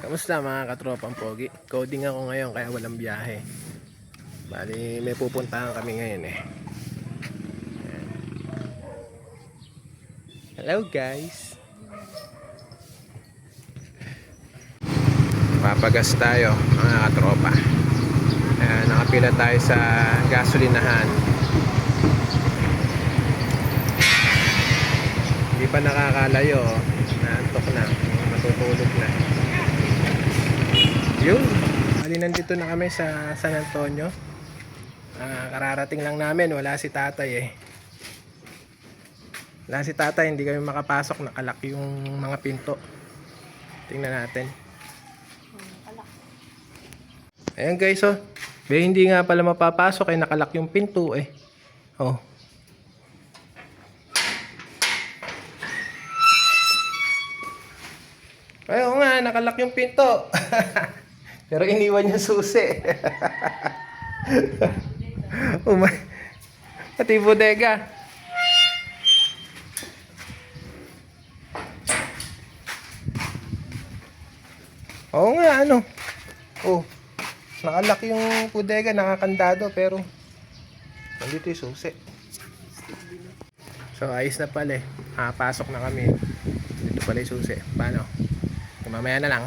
Kamusta mga katropang pogi? Coding ako ngayon kaya walang biyahe. Bali may pupuntahan kami ngayon eh. Ayan. Hello guys. Papagas tayo mga katropa. Ayan, nakapila tayo sa gasolinahan. Hindi pa nakakalayo. Naantok na. Matutulog na. Yun. Bali nandito na kami sa San Antonio. Kararating lang namin. Wala si tatay eh. Wala si tatay. Hindi kami makapasok. Nakalak yung mga pinto. Tingnan natin. Ayan guys oh. Hindi nga pala mapapasok eh. Nakalak yung pinto eh. Oh. Ayun nga. Nakalak yung pinto. Pero iniwan niya susi. Pati bodega. Oo nga, ano. Oh, nakalak yung bodega, nakakandado, pero nandito yung susi. So, ayos na pala eh. Pasok na kami. Dito pala yung susi. Paano? Mamaya na lang.